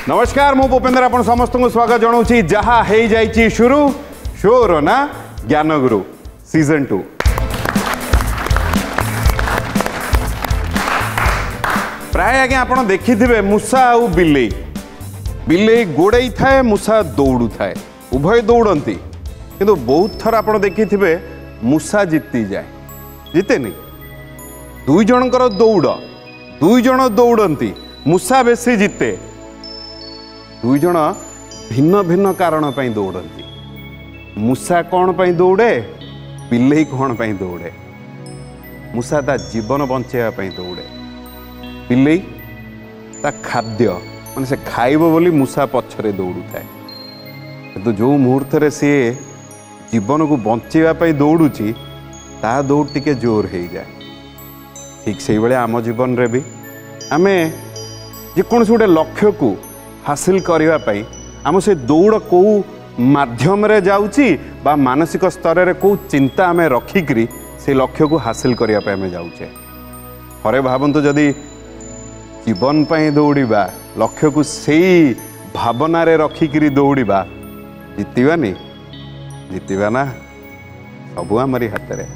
नमस्कार मु भूपेंद्र आपण समस्त को स्वागत जनाऊँ जहाँ हो जाइए शुरू शोर ना ज्ञानगुरु सीजन 2। प्राय आगे आप देखिथे मूषा आ बिलेई बिलेई गोड़े थाए मूषा दौड़ू थाए उभय दौड़ती किंतु बहुत थर आप देखिथे मूषा जीति जाए जीते नहीं दुई जनकर दौड़ दुई जन दौड़ती मूषा बेसी जीते दुई जन भिन्न भिन्न कारण पर दौड़ती मूषा कौन पर दौड़े बिलेई कौन पर दौड़े मूषा ता जीवन बचाई दौड़े बिलेई ता खाद्य मान से खाइब बोली मूषा पछरे दौड़ू थाए किंतु जो मुहूर्त सी जीवन को बचाई दौड़ुची ता दौड़ टिके जोर हो जाए ठीक से भाई आम जीवन रे भी आमे जेकोसी गोटे लक्ष्य को हासिल करने आम से दौड़ कौ माध्यम रे जाउची बा मानसिक स्तर रे कौ चिंता आम रखिकी से लक्ष्य को हासिल करने आम जाऊे थरे भावतु जदि जीवन पर दौड़ा लक्ष्य को सही भावना रे रखिकी दौड़ा जीतवानी जीतवा ना सबू आमरी हाथ में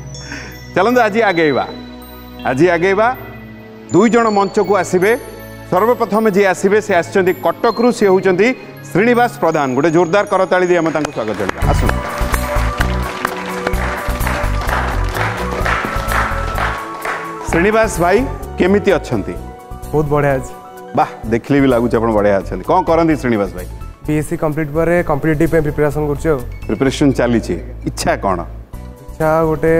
चलते आज आगेबा दुई जन मंच को आसबे सर्वप्रथम जी आसबे से आसचंदी कटकरू सी होचंदी श्रीनिवास प्रधान गोटे जोरदार करताली दी आम स्वागत करबा आसु श्रीनिवास भाई केमिति अछंती बहुत बढ़िया आज वाह देखले भी लागुच आपण बढ़िया अछंती कोन करंदी श्रीनिवास भाई बीएससी कंप्लीट पर कॉम्पिटिटिव पे प्रिपरेशन करछो प्रिपरेशन चली छी इच्छा कोन इच्छा गोटे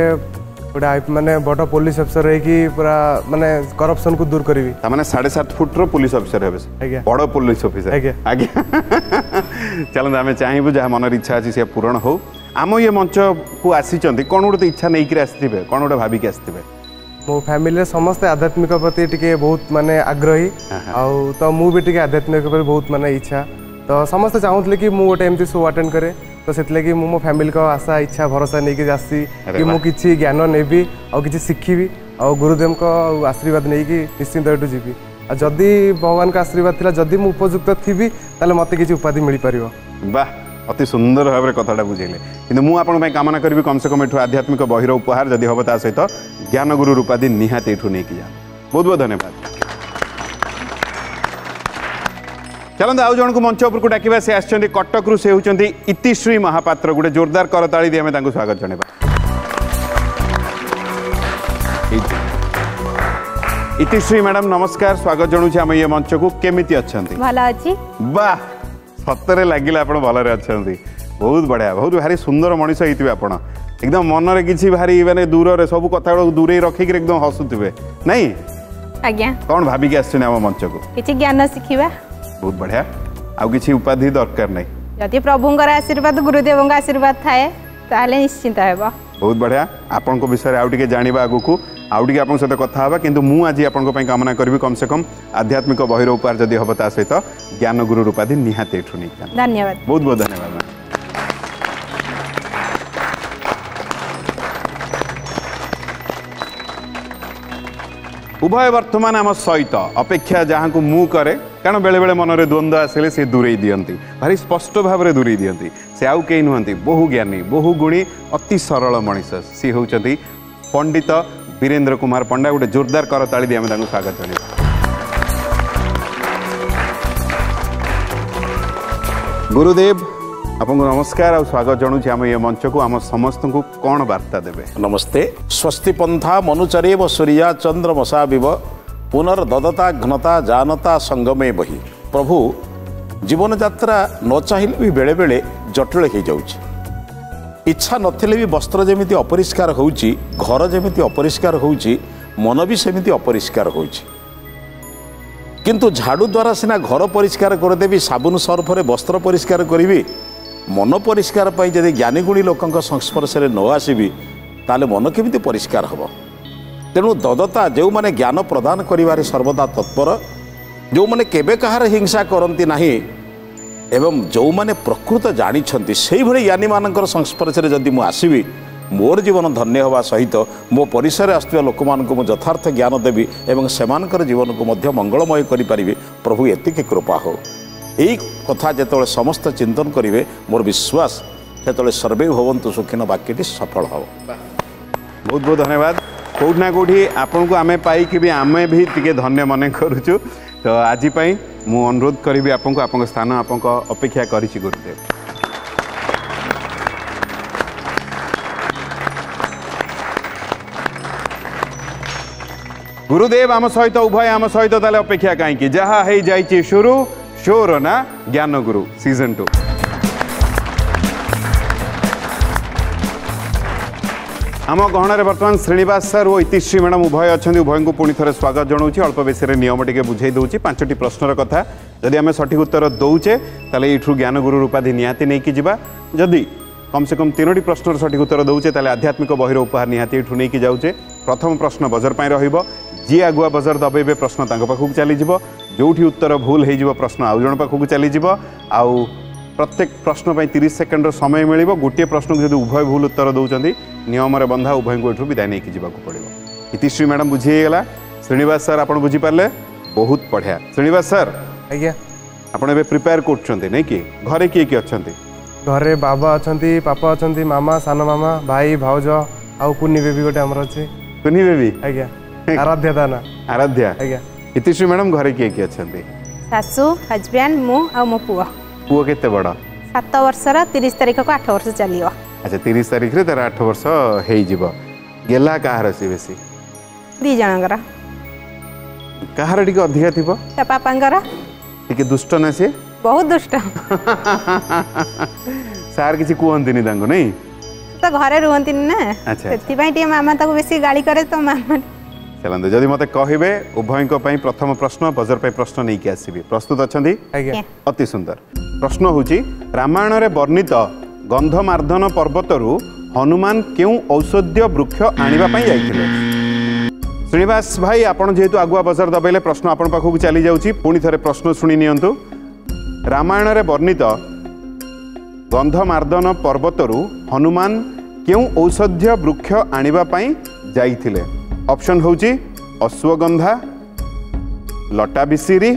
माने बड़ पुलिस अफसर रही कि पूरा माने करप्शन को दूर करी माने 7.5 फुट रो पुलिस अफसर हेबे बड़ पुलिस ऑफिसर आज्ञा चलते आम चाहबू जहाँ मन इच्छा अच्छी से पूरण हो आम ये मंच को आसी कौन गोटे इच्छा नहीं आसते कौन गोटे भाविक आसते मो फैमिली समस्त आध्यात्मिक प्रति टिके बहुत माने आग्रही आउ तो मु भी टिके आध्यात्मिक पर बहुत माने इच्छा तो समस्त चाहूले कि मु गोटे एमती शो अटेंड करे तो से मो फैमिली को आशा इच्छा भरोसा नहीं कि आसी कि मु किछि ज्ञान नेबी और किछि शिखिबी और गुरुदेव को आशीर्वाद नहीं कि निश्चिंत एटू जीवी आ जदि भगवान का आशीर्वाद थिला जदि मु उपयुक्त थी ताले मते किछि उपाधि मिल पारिबो वाह अति सुंदर भाव में कथाटा बुझेले किंतु मु आपन पय कामना करबी कम से कम एठू आध्यात्मिक बहिर उपहार जदि हबो ता सहित ज्ञान गुरु उपाधि निहात एठू नहीं कि जा बहुत बहुत धन्यवाद चलते आउ जन को मंच उपर को डाकिबा से आछंती कटकरू से होचंती इतिश्री महापात्र गोटे जोरदार करताली दी आम स्वागत जनेबा इतिश्री मैडम नमस्कार स्वागत जनाऊँ आम ये मंच को केमिति अछंती भला अछि वाह सतरे लागिला आपण भलरे अछंती बहुत बढ़िया बहुत भारी सुंदर मनीष होइतिबे आपण एकदम मन रे किछि भारी माने दूर रे सब कथा दूरे रखिक एकदम हसुतिबे नहीं आज्ञा कौन भाभी के आछन आम मंच को किछि ज्ञान शिखिबा बहुत बढ़िया आउ किछि उपाधि दरकार नहीं यदि प्रभुंकर आशीर्वाद गुरुदेवंक आशीर्वाद थाए ताले निश्चिंत हेबा बहुत बढ़िया आपन को विषय आउ टिके जानिबा आगु को आउ टिके आपन सहित कथा हबा किंतु मु आज आपन को पय कामना करबी कम से कम आध्यात्मिक बहिर उपहार जदि हबो ता सहित ज्ञान गुरु उपाधि निहात एठु नै धन्यवाद बहुत बहुत धन्यवाद उभय वर्तमान आम सहित अपेक्षा जहाँ को मु करे कारण बेले बेले मन में द्वंद्व आसिले से दूरे दियंती भारी स्पष्ट भाव में दूरे दियंती से आउ कई नुहंती बहु ज्ञानी बहु गुणी अति सरल मनीष सी होचंती पंडित वीरेंद्र कुमार पंडा गोटे जोरदार करताली दी आम स्वागत करें गुरुदेव आपको नमस्कार और स्वागत जनाऊँ आम ये मंच को आम समस्त को कौन वार्ता देवे नमस्ते स्वस्ति पंथा मनुचरेव सूर्या चंद्रमसा विव पुनर्ददता घनता जानता संगमे बही प्रभु जीवन यात्रा न चाहिए भी बेले बेले जटिल हो जाउछि इच्छा नथिले भी वस्त्र जेमिति अपरिष्कार होउछि घर जेमिति अपरिष्कार होउछि मन भी सेमिति अपरिष्कार होउछि किंतु झाड़ू द्वारा सिना घर परिष्कार करदेवी साबुन सर्फ रे वस्त्र परिष्कार करी मन परिष्कार पाई जदि ज्ञानी गुणी लोकंक संस्पर्श रे न आसीबी ताले मन केमिति परिष्कार हबो तेणु ददता जो माने ज्ञान प्रदान करिवारे सर्वदा तत्पर जो माने केबे कहार हिंसा करंती नाही एवं जो माने प्रकृत जानिछंती सेही भली ज्ञानी मानकर संस्पर्श रे जदि मु आसीबी मोर जीवन धन्य होगा सहित मो परिसर आसुवा लोक मानक मु यथार्थ ज्ञान देवी एवं सेमानकर जीवन को मध्य मंगलमय करि परिबे प्रभु एतिके कृपा हो यही कथा जो समस्त चिंतन करेंगे मोर विश्वास जो सर्वे भवन्तु सुखिन वाक्यटी सफल हम। बहुत बहुत धन्यवाद। कौट ना कौटी आपन को आमे पाई भी आमे भी टिके धन्य मन करुचु। तो आज मु अनुरोध करी आपन को आपन स्थान आपन अपेक्षा करिछि गुरुदेव। गुरुदेव आम सहित उभय आम सहित ताले अपेक्षा कहीं जहाँ है जाइए शुरू शोर ना ज्ञान गुरु सीजन 2। आम गहन बर्तमान श्रीनिवास सर और इतिश्री मैडम उभय अच्छा उभय को पुणी थे स्वागत जनाऊँगी। अल्प बेस नियम टे बुझे दूसरी 5टी प्रश्नर कथा जदि आम सठिक उत्तर दौचे ताले ये ज्ञान गुरु उपाधि निहाती नहीं जावा। जदि कम से कम 3टी प्रश्नर सठिक उत्तर दौचे ताले आध्यात्मिक बहिर उपहार निहाती ये नहीं जाऊे। प्रथम प्रश्न बजर पर जी आगुआ बजर दबेबे प्रश्न पाखक चली जो उत्तर भूल हो प्रश्न आउ जन पाखक चली आउ प्रत्येक प्रश्न 30 सेकेंड समय मिल गोटे प्रश्न को उभय भूल उत्तर दौरान नियम बंधा उभय को ये विदाय नहीं जावाक पड़ो। इतिश्री मैडम बुझीगला। श्रीनिवास सर आपड़ बुझीपारे बहुत बढ़िया। श्रीनिवास सर आज्ञा आपड़ ए प्रिपेयर कर नहीं कि घरे किए किए अच्छा घरे बाबा अच्छा पापा अच्छा मामा सान मामा भाई भाउज आउ कुनी बेबी गोटे आमर अच्छे कुनी बेबी आज्ञा आराध्या दाना आराध्या आज्ञा। इतिश्री मैडम घरे किए किए अच्छा शाशु हजबैंड मु आ मो पुआ पुओ केते बड़ 7 वर्षर 30 तारीख को 8 वर्ष चलियो। अच्छा 30 तारीख रे तार 8 वर्ष हो गेला कहार सी बेसी 2 जनकर कहार टिके अधिका थिबो ता पापांकर टिके दुष्ट ना सी बहुत दुष्ट सार किसी कहती नहीं नहीं तो घरे रुहती ना अच्छा से मामा ताको बेसी गाली करे तो मामा चलते जदि मते कहिबे उभय प्रथम प्रश्न बजर पे प्रश्न नहीं आसबि प्रस्तुत अच्छी अति सुंदर प्रश्न होची रामायण रे वर्णित गंधमार्दन पर्वतरू हनुमान क्यों औषधीय वृक्ष आनिबा पई जाइथिले। श्रीनिवास भाई आपण जेहेतु आगुआ बजर दबेले प्रश्न आपण पाखक चली जाउची पुणी थरे प्रश्न सुनी नियंतु। रामायण रे वर्णित गंधमार्दन पर्वतरू हनुमान क्यों औषधीय वृक्ष आनिबा पई जाइथिले। ऑप्शन होची अश्वगंधा लटा बिसिरी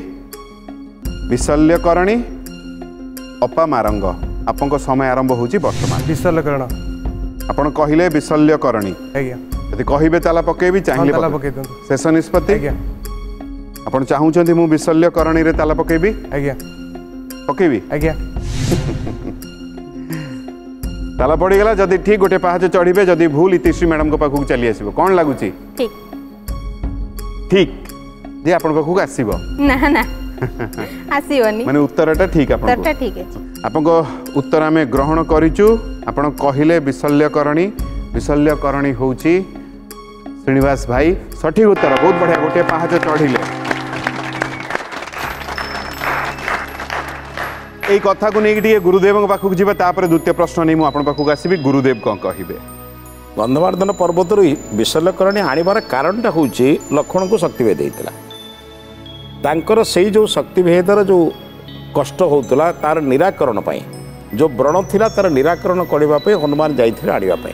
विशल्यकरणी अपामारंग। आपन समय आरंभ होची वर्तमान विशल्यकरण आपण कहिले विशल्यकरणी आज्ञा यदि कहिबे ताला पकेबी चाहिए ताला पके दो शेष निष्पत्ति आज्ञा आपण चाहूचंती मु विशल्यकरणी रे ताला पकेबी आज्ञा पकेबी आज्ञा ताला पड़ीगला जदि ठीक गोटे पाहाच चढ़े जदि भूल इतिश्री मैडम को पाखक चली आसो कौन लगुच ठीक ठीक जे आपण पाखक आसीबो ना ना आसीबनी माने उत्तरटा ठीक आपण उत्तरटा ठीक है आपन उत्तर आमे ग्रहण करिचु। आपण कहिले विशल्यकरणी होची श्रीनिवास भाई सठिक उत्तर बहुत बढ़िया गोटे पाहाच चढ़िले। यही कथा को लेकिन गुरुदेव पाखक जी द्वितीय प्रश्न नहीं मुझे पाखक आसबि गुरुदेव कौन कहे। गंधमार्दन पर्वत विशल्यकरणी आनिबार कारणटा हूँ लक्ष्मण को शक्तिभेद होता तांकर से जो शक्तिभेदर जो कष्ट होता तार निराकरण पाई जो व्रण थिला तार निराकरण करने हनुमान जाइए आने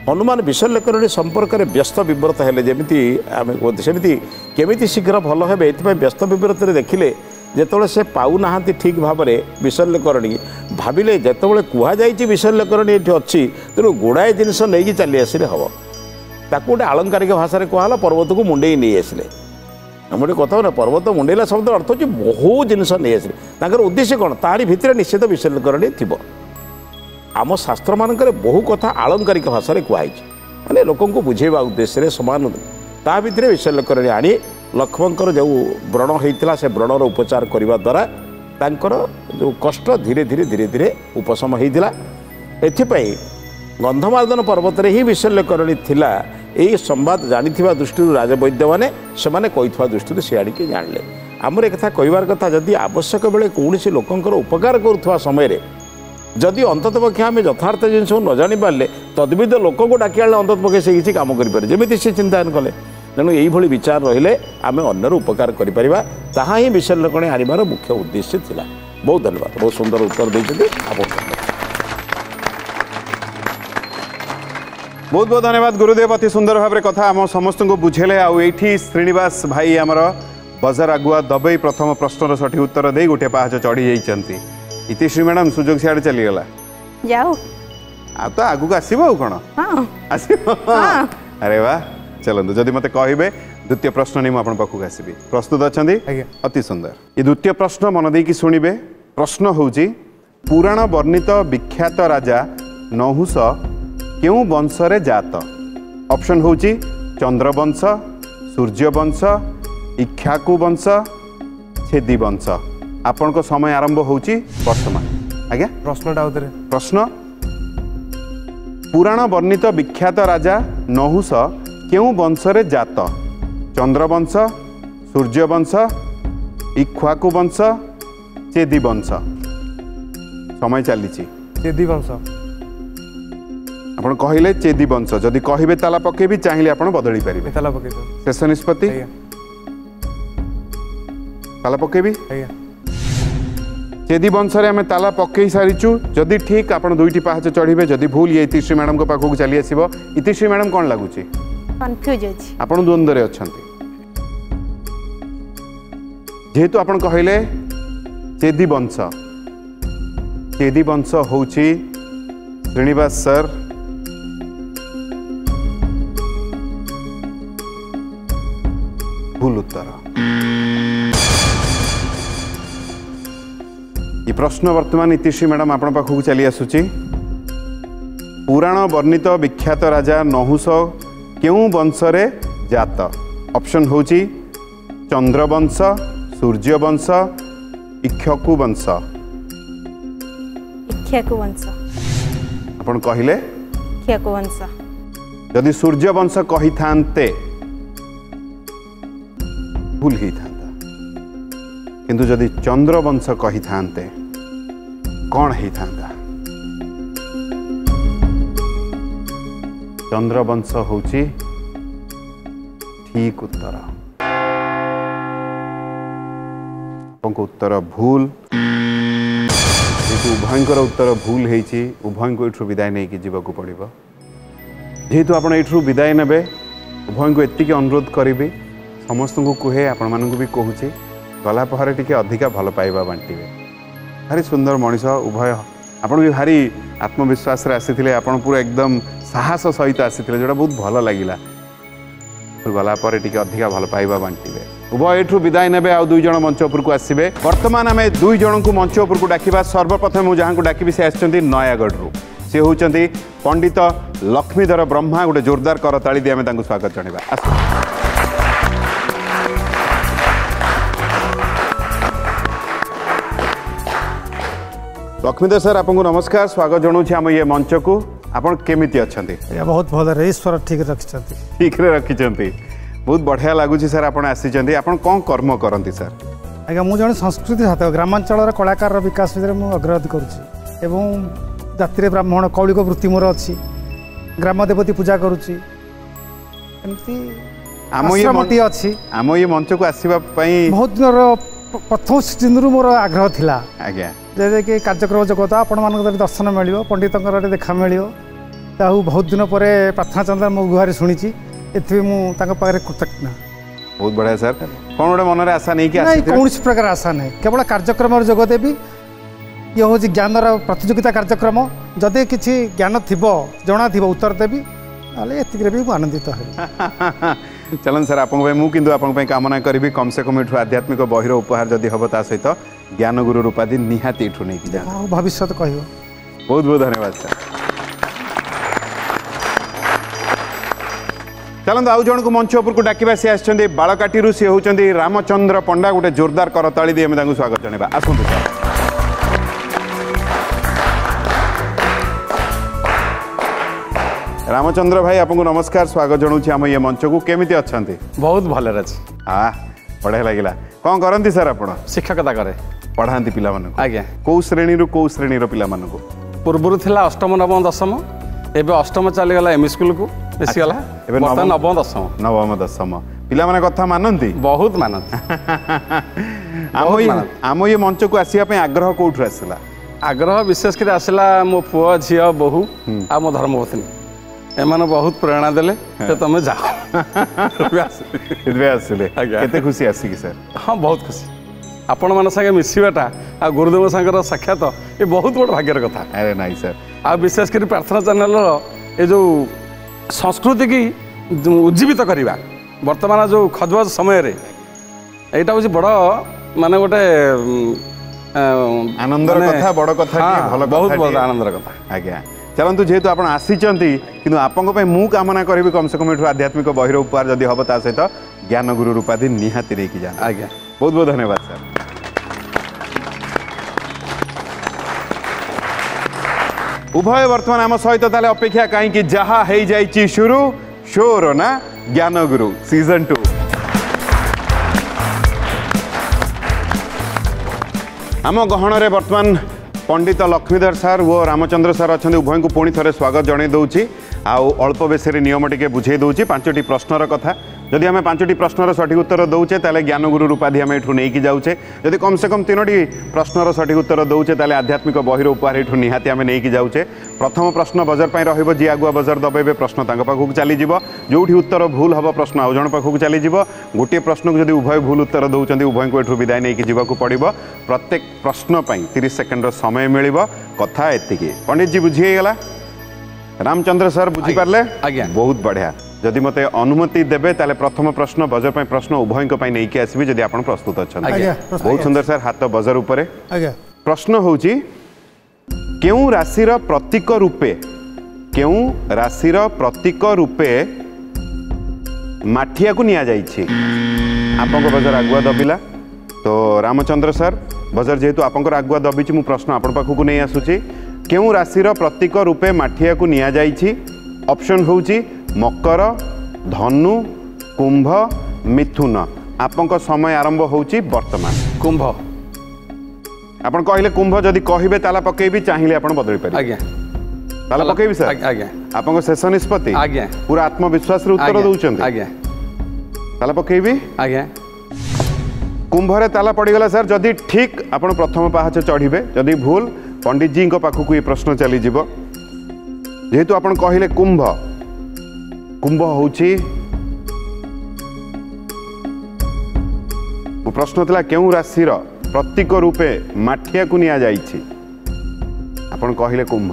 हनुमान विशल्यकरणी संपर्क में व्यस्त विव्रत हेले जमीती केमी शीघ्र भल हे व्यस्त विव्रत देखिले जेतोले से पाऊना ठीक भाव में विशल्यकरणी भाविले जेतोले कहुई विशल्यकरणी ये अच्छी तेणु गुड़ाए जिनस नहीं चली आसिले हम ताकू गोटे आलंकारिक भाषा कहला पर्वत को मुंडे नहीं आसिले गोटे कथा ना पर्वत मुंडेला शब्द अर्थ हो बहुत जिनस नहीं आसिले उद्देश्य कौन तारी भितर निश्चित विशल्यकरणी थी आम शास्त्र मानक बहु कथा आलंकारिक भाषा कहुई माने लोक बुझेवा उद्देश्य समान ता भितर विशल्यकरणी आनी लक्ष्मणकर जो व्रण होता से व्रणर उपचार करने द्वारा तांकर जो कष्ट धीरे धीरे धीरे धीरे उपशम होता एथिपाई गंधमार्दन पर्वत रे ही विशल्यकरणी थिला यही संवाद जानी दृष्टि राजवैद्य मैंने कही दृष्टि से आड़िके जानले आमर एक कहबार कथा जदि आवश्यक बेले कौन लोकंर उपकार करुवा समय जदि अंतत पक्षे आम यथार्थ जिन न जानी पारे तद्विद लोक को डाक अंतत पक्षे से किसी कम करें जमी से चिंतन कले तेणु यही विचार रहिले आम अन्यर उपकार करिपरिबा ताहा ही विशल्यकरणी आनिबार मुख्य उद्देश्य थिला। बहुत धन्यवाद बहुत सुंदर उत्तर देते बहुत बहुत धन्यवाद गुरुदेव अति सुंदर भाव में कथा आम समस्त को बुझेले आउ एठी श्रीनिवास भाई आमर बजार आगुआ दबई प्रथम प्रश्नर सठिक उत्तर दे गोटे पाहाच चढ़ी जाइछंती इतिश्री मैडम सुजोग सियाड़े चलीगला जाओ आ तो आगु आसब आ कौन हाँ आसब अरे वाह चलतु जदि मते कहबे द्वितीय प्रश्न नहीं मुझे पाखक आसबि प्रस्तुत अच्छा अति सुंदर ये द्वितीय प्रश्न मन देकी शुणिबे प्रश्न होउची पुराण वर्णित विख्यात राजा नहुष केउ वंशरे जात ऑप्शन होउची चंद्रवंश सूर्यवंश इक्ष्वाकु वंश छेदी वंश आपण को समय आरंभ होउची वर्तमान आज्ञा प्रश्नटा उतरे प्रश्न पुराण वर्णित विख्यात राजा नहुष केउ वंशरे जात चंद्रवंश सूर्यवंश इक्ष्वाकु वंश चेदी वंश समय चली चेदी वंश आपण कहले चेदी वंश जदि कहबे ताला पकेबी चाहिए आपण बदली पारिबे ताला पकेतो शेष निष्पत्ति ताला पकेबी चेदी वंश रे हमें ताला पकई सारिचु जदि ठीक आपण दुईटी पाहाच चढ़ीबे जदि भूल ये इतिश्री मैडम को पाखक चली आसीबो इतिश्री मैडम कोन लागुची कंफ्यूज अछि आपण द्वंद्व रे अछंती जेहेतु आपण कहले चेदी वंश होउची श्रीनिवास सर भूल उत्तर ये प्रश्न वर्तमान इतिश्री मैडम आपण पाखक चली आसुची पुराण वर्णित विख्यात राजा नहुष केउ वंशरे जात ऑप्शन होउची चंद्रवंश सूर्यवंश इक्ष्वाकु वंश इक्ष्वाकु वंश आपण कहले इक्ष्वाकु वंश जदि सूर्यवंश कही थांते भूल ही थांता किंतु जदि चंद्रवंश कही थांते कौन ही थांता चंद्रवंश होची ठीक उत्तर उत्तर भूल उभयंकर उत्तर भूल होती उभय को यू विदाय नहीं जीवाक पड़ो जेहेतु आप विदाय ने उभय को एति अनुरोध करी समस्त को कहे आपण मानक भी कहूँ गलापर टी अधिका भल पाइबा बांटे भारी सुंदर मनीष उभय आपण भी भारी आत्मविश्वास आसी आप पूरा एकदम साहस सहित आसी जोटा बहुत भल लगे गलापर टी अधिका भल पाइबा बांटे उभय एठू विदाय ने आउ दुई जन मंच उपरको आसबे वर्तमान आम दुई जन को मंच उपरको डाकिबा सर्वप्रथम मुझे जहाँ को डाकिबी से आछंती नयागढ़ से होचंती पंडित लक्ष्मीधर ब्रह्मा गोटे जोरदार करताली दी आम स्वागत जणाइबा लक्ष्मीधर सर आपको नमस्कार स्वागत जनाऊँ आम ये मंच को आपन केमिति अछंती बहुत भल ईश्वर ठीक रखिछंती ठीक रे रखिछंती बहुत बढ़िया लगुच सर आप कौन कर्म करती सर आज्ञा मुझे जन संस्कृति छात्र ग्रामांचल कलाकार विकास विषय में अग्रगति करुँच जाति ब्राह्मण कौलिक वृत्ति मोर अच्छी ग्राम देवती पूजा करुँची अच्छी आम ये मंच को आसवा बहुत दिन प्रथम दिन मोर आग्रह थिला आज्ञा जे कार्यक्रम जगत आपण मान दर्शन मिल पंडित देखा मिल बहुत दिन पर प्रार्थना चंद्र मो गुहारी शुणी पाखे कृतज्ञ बहुत बढ़िया सर कौन गोटे मन में आशा नहीं कौन प्रकार आशा नहीं केवल कार्यक्रम जोग देवी ये हूँ ज्ञान प्रतियोगिता कार्यक्रम जदि किसी ज्ञान थी जना थी उत्तर देवी एतिक भी आनंदित है चलन सर आपंप कामना करी कम से कम यू आध्यात्मिक बहिर उपहार जदि हम ता सहित ज्ञान गुरु रूपाधि निहाती यू नहीं जा भविष्य कह बहुत बहुत धन्यवाद सर चलते आउ जन को मंच उपर को डाकिबा सी आछंती बालकाटी सी होचंती रामचंद्र पंडा गोटे जोरदार करताली दी आम स्वागत जणाइबा आसंतु सर रामचंद्र भाई आपको नमस्कार स्वागत जनाऊँ आम ये मंच को केमिति अछंती बहुत भल अच्छी हाँ बढ़िया लगे कौन करती सर आप शिक्षकता करे पढ़ाती पिला आज्ञा कौ श्रेणी रू कौ श्रेणी पिला पूर्व थिला अष्टम नवम दशम एवं अष्टम चलीगला एम स्कूल को बेसीगला नवम दशम नवम दशम पिला माने कथा मानती बहुत मानती आम ये मंच को आसवाई आग्रह कौटू आसला आग्रह विशेषकर आसला मो पुआ झी बोहू आ मो धर्मपत्नी एमाने बहुत प्रेरणा देले तो तुम जाओ आसिले केते खुशी आसिकी सर हाँ बहुत खुशी आपण मान संगे मिसवाटा आ गुरुदेव संगर साक्षात ये बहुत बड़ भाग्यर कथा अरे नाई सर आ विशेष कर प्रार्थना चैनल ये जो संस्कृति की उज्जीवित करवा वर्तमान जो खजबज समय यहाँ हूँ बड़ माने गोटे आनंदर कथा बड़ कथा भल बहुत बड़ आनंदर कथा आज्ञा चलतु जेहेतु आप आसीचंती किंतु आपन मु कामना करी कम से कम एठू आध्यात्मिक बहिर उपहार जदि हम ता सहित ज्ञान गुरु रूपाधि निहाती रेकी जान आज्ञा बहुत बहुत धन्यवाद सर उभय वर्तमान आम सहित ताले अपेक्षा कहीं जहा हो जाइए शुरू शोर ना ज्ञान गुरु सीजन 2 आम गहन वर्तमान पंडित लक्ष्मीधर सार वो रामचंद्र सार अच्छा उभय को पुणी थे स्वागत जन दूची आउ अल्प बेसरे नियम टे बुझे दूची 5टी प्रश्नर कथा जदि आम 5टी प्रश्नर सठिक उत्तर दौचे ताले ज्ञान गुरु उपाधि आम एठू नहीं जाऊे जदि कम से कम 3टी प्रश्नर सठिक उत्तर दौचे ताले आध्यात्मिक बहिर उपहार एठू निहाती आम नहीं जाऊे प्रथम प्रश्न बजर पर रही जी आगुआ बजर दबेबे प्रश्न पाखक चलीज जो उत्तर भूल हम प्रश्न आउ जन पाखक चलीज गोटे प्रश्न को जब उभय भूल उत्तर दौरान उभय को एठू विदाय नहीं जावाक पड़ो प्रत्येक प्रश्न 30 सेकेंड समय मिल कथा एति पंडित जी बुझीगला रामचंद्र सर बुझीपारे बहुत बढ़िया जदि मत अनुमति देवे ताले प्रथम प्रश्न बजर पर प्रश्न उभय नहीं आसबि जदि आप प्रस्तुत अच्छा बहुत सुंदर सर हाथ बजर उपरे प्रश्न होची केउ राशिर प्रतीक रूपे माठिया को निया जाइछि आपन बजर आगुआ दबिला तो रामचंद्र सर बजर जेहेतु आपन आगुआ दबिछि मु प्रश्न आपन पाखु नहीं आसुछि केउ राशिर प्रतीक रूपे माठिया को निया जाइछि ऑप्शन होची मकर धनु कुंभ मिथुन आपन समय आरंभ होची वर्तमान कुंभ आपन कहले कुंभ जदि कहिबे ताला पकेबी चाहिए आपन बदली पारे आज्ञा ताला पकेबी सर आज्ञा आपन शेष निष्पत्ति आज्ञा पूरा आत्मविश्वास रे उत्तर दउचंती आज्ञा ताला पकेबी आज्ञा कुंभरे ताला पड़ीगला सर जदि ठीक आपन प्रथम पाहाच चढ़िबे जदि भूल पंडित जी पाखक ये प्रश्न चली जेहेतु आपन कहले कुंभ कुंभ होची प्रश्न था केउ राशिर प्रतीक रूपे माठिया को निया जाइछि आपन कहले कुंभ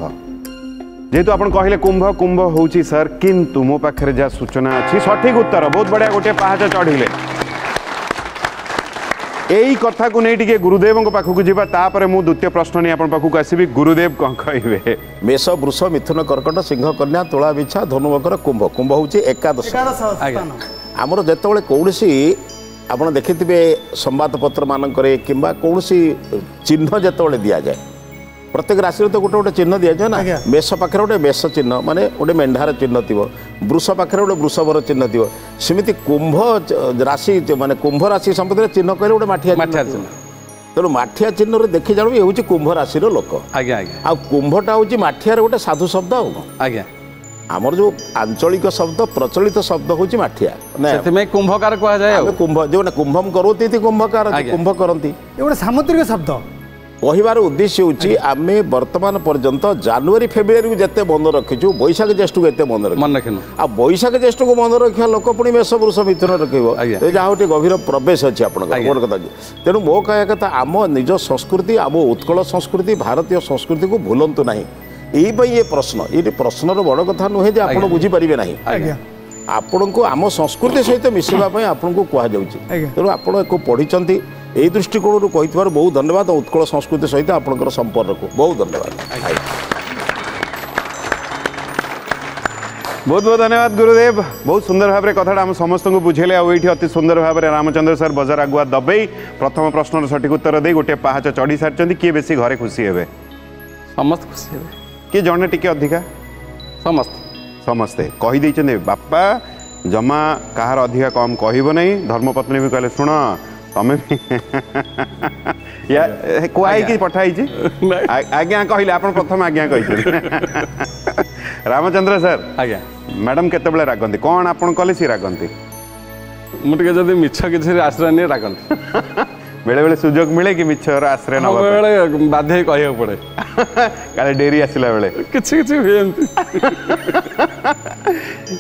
जेहेतु आपन कहले कुंभ कुंभ होची सर किंतु मो पाखरे जा सूचना अछि सठिक उत्तर बहुत बढ़िया गोटे पाहाच चढ़िले यही कथा को नहीं टिके गुरुदेव पाखक जावा तापर मु द्वितीय प्रश्न नहीं आपन पाखक आसीबी गुरुदेव कौन कहे मेष वृष मिथुन कर्कट सिंह कन्या तुला बिछा धनु मकर कुंभ कुंभ होची एकादश आमर जेतबेले कौनसी आपण देखिथिबे संवादपत्र मानकरे किंबा कौनसी चिन्ह जेतबेले दिया जाए प्रत्येक राशि तो गोटे गोटे चिन्ह दिया जाए ना मेष पाखे गोटे मेष चिन्ह माने गोटे मेंढार चिन्ह थी वृष पाखे गोटे वृषभर चिन्ह थी सेमती कुंभ राशि माने कुंभ राशि संपत्ति चिन्ह कहले गोटे माठिया चिन्ह तेणु माठिया चिन्ह देखी जाणु ये हूँ कुंभ राशि लोक आज्ञा आ कुंभटा हूँ माठियार गोटे साधु शब्द आज्ञा आमर जो आंचलिक शब्द प्रचलित शब्द हूँ माठिया कुंभकार कह जाए कुंभ जो कुंभम करोति कुंभकार कुंभ करती गोटे सामुद्रिक शब्द कहबार उद्देश्य हूँ आम बर्तमान पर्यंत जनवरी फेब्रुआरी जिते मन रखीचु बैशाख ज्येष्ठ को एत मन रखी आ बैशाख ज्येष्ठ को मन रखा लोक पुणी मेष वृष मिथुन रखे जहाँ गोटे गभीर प्रवेश अच्छी आप कथा तेणु मो कह कथा आम निज संस्कृति आम उत्कल संस्कृति भारतीय संस्कृति को भूलतु ना ये प्रश्न ये प्रश्नर बड़ कथा नुहे आप बुझीपारे ना आपण को आम संस्कृति सहित मिसवाई आपन को कहुच्छी तेणु आप पढ़ी यही दृष्टिकोण कही बहुत धन्यवाद उत्कल संस्कृति सहित आपंकर संपर्क को बहुत धन्यवाद बहुत बहुत धन्यवाद गुरुदेव बहुत सुंदर भाव में कथा आम समस्त को बुझेले आईटी अति सुंदर भाव में रामचंद्र सर बजार आगुआ दबे प्रथम प्रश्न सठिक उत्तर दे गोटे पहाच चढ़ी सारी किए बेसी घरे खुशी हे समस्त खुशी हे किए जड़े टी अधिका समस्ते कहीदे बापा जमा कहार अधिका कम कहब नहीं धर्मपत्नी भी कहले शुण तमें कहुई पठाई आज्ञा कहले आप प्रथम आज्ञा कही रामचंद्र सर आज्ञा मैडम केतबेले रागंती कौन आपन कले सी रागंती मुझे जब मिछ किसी आश्रय नहीं रागंती बेले बेले सुजोग मिले कि मिछर आश्रय नबा बेले बाध्य कहया पड़े काले डेरी आसिला बेले किछि किछि हुए एमती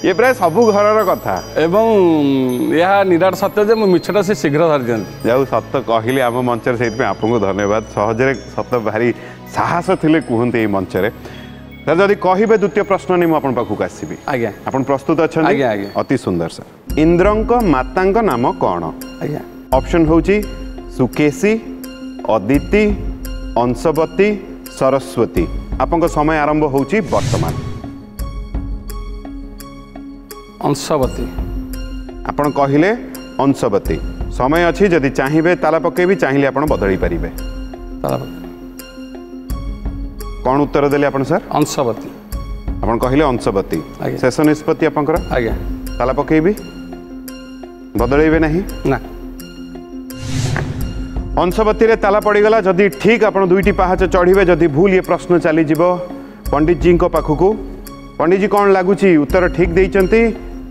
ये प्राय सबु घरर कथा एवं यह निराट सत्य जे मिछटा से शीघ्र धरि दियंती जाऊ सत कहले आम मंचर से आपको धन्यवाद सहजरे सत भारी साहस थिले कहते मंचरे सर जदि कहिबे द्वितीय प्रश्न नहीं मुझे पाखक आसबि आज्ञा आपण प्रस्तुत अच्छा आज्ञा आज्ञा अति सुंदर सर इंद्रंक मातांक नाम कौन आज्ञा ऑप्शन होची सुकेशी अदिति अंशवती सरस्वती आपन समय आरंभ होची वर्तमान अंशवती आपण कहिले अंशवती समय अच्छी जदि चाहिए ताला पकेबी चाहिए आपण बदली पारिबे कौन उत्तर देले आपण सर अंशवती आपण कहिले अंशवती आज्ञा। शेष निष्पत्ति आपनकर आज्ञा ताला पकेबी बदलैबे नहीं ना अंशवती रे ताला पड़ीगला जदि ठीक आपण दुईटी पहाच चढ़ीबे जदि भूल ये प्रश्न चली जीवो पंडित जी को पाखकू पंडित जी कौन लगुची उत्तर ठीक देइचंती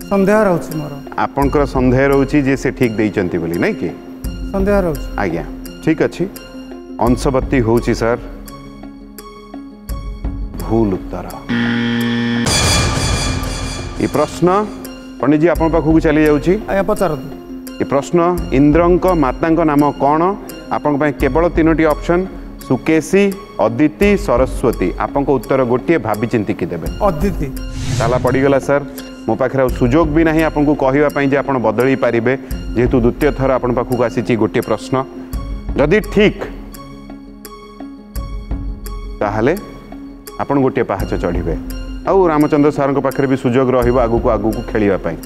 सन्देह रोच मोर आपनकर संदेह रोची जे से ठीक देइचंती बोली नहीं कि सन्देह रोच आज्ञा ठीक अच्छी अंशवती होची सर भूल उत्तर ये प्रश्न पंडित जी आपण पाखकू चली जाउची आज्ञा पचार ये प्रश्न इंद्रंक मातांक नाम कौन आपण ପାଇଁ केवल तीनोटी ऑप्शन सुकेशी अदिति सरस्वती आपण उत्तर गोटे भाभी चिंती की देबे अदिति ताला पड़ीगला सर मो पाखे सुजोग भी नहीं आपको कहवाई जे आप बदल पारे जेहेतु द्वितीय थर आपण पाखक आसी गोटे प्रश्न जदि ठीक ताहले आपण गोटे पहाच चढ़े आउ रामचंद्र सार पाखे भी सुजोग रगू आगू खेलवाई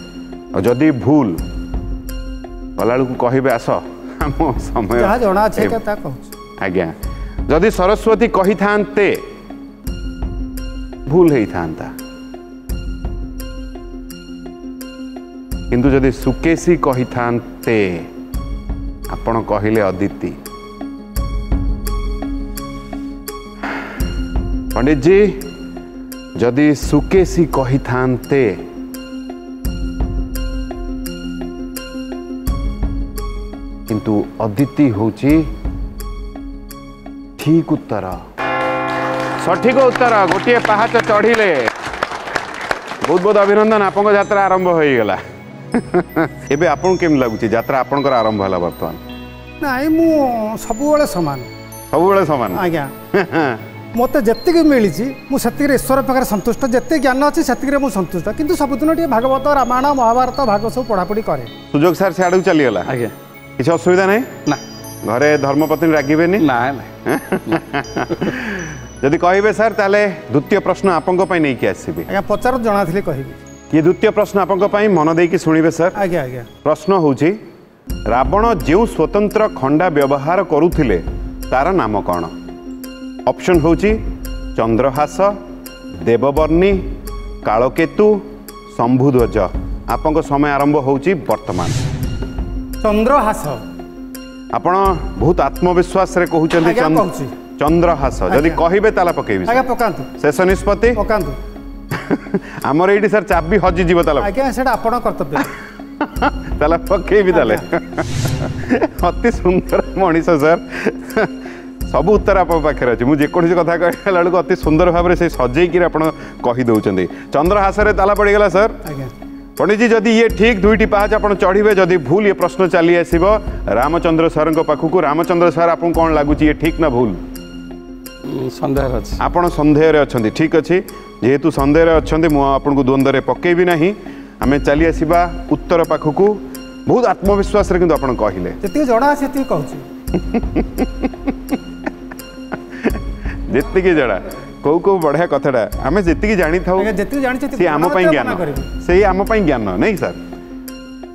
और जदि भूल गला कहे आस आम समय जहाँ जना अच्छे क्या कहूँ आज्ञा जदि सरस्वती कही थांते भूल ही थांता किंतु जदि सुकेशी कही थांते आपण कहले अदिति पंडित जी जदि सुकेशी कही थांते किंतु अदिति होची ठीक उत्तर सठिक उत्तर गोटे पहाच चढ़िले बहुत बहुत अभिनंदन आपन यात्रा आरंभ हो गला एबे आपन केम लागुची यात्रा आपनकर आरंभ होला वर्तमान नाई मु सबुबेले समान आज्ञा मते जत्तिक मिली मुझे ईश्वर पाखे संतुष्ट जिते ज्ञान अच्छी से मुझे संतुष्ट किंतु सबुदिन टे भागवत रामायण महाभारत भाग सब पढ़ापढ़ी करे सुजोग सार सियाड़ चलीगला आज्ञा किसी असुविधा नहीं ना घरे धर्मपत्नी रागिबेनी ना ना जदि कहिबे सर ताले द्वितीय प्रश्न आपंक पई नहीं कि आसीबे आज्ञा पचार जना थिले कहबी ये द्वितीय प्रश्न आपंक पई मन देकी सुनिबे सर आज्ञा आज्ञा प्रश्न होची रावण जो स्वतंत्र खंडा व्यवहार करुथिले तार नाम कौन ऑप्शन होची चंद्रहास देववर्णी कालकेतु शंभुध्वज आपंक समय आरंभ होची वर्तमान चंद्रहास आपण बहुत आत्मविश्वास रे कहउचंदी आज्ञा कहूची चंद्रहास जदि कहिबे ताला पकेबी आज्ञा पकांतु शेष निष्पत्ति पकांतु आमर एठी सर चाबी हजि जीव ताला आज्ञा सेटा आपण कर्तव्य ताला पकेबी ताले अति सुंदर मनीष सर सब उत्तर आप पाखे अच्छे मुझे जेकोसी कथा कहला बेलू अति सुंदर भाव से सजेकी आपण कही दौरान चंद्रहास रे ताला पड़गला सर आज्ञा पंडित जी जदि ये ठीक दुईटी पहाच आप चढ़े जदि भूल ये प्रश्न चली आसब रामचंद्र सर पाखक रामचंद्र सर आपको कौन लगुच ये ठीक ना भूल सन्देह अच्छी आपण सन्देह अच्छी ठीक अच्छे जेहेतु सन्देह अच्छा मुझे द्वंद्व पकेबी ना आम चली आसवा उत्तर पाखक बहुत आत्मविश्वास किंतु आपण कहले जी जना से कहूँ जी जड़ा कौ कौ बढ़िया कथाटा आम जी जानी था सी आम ज्ञान से आम ज्ञान नहीं सर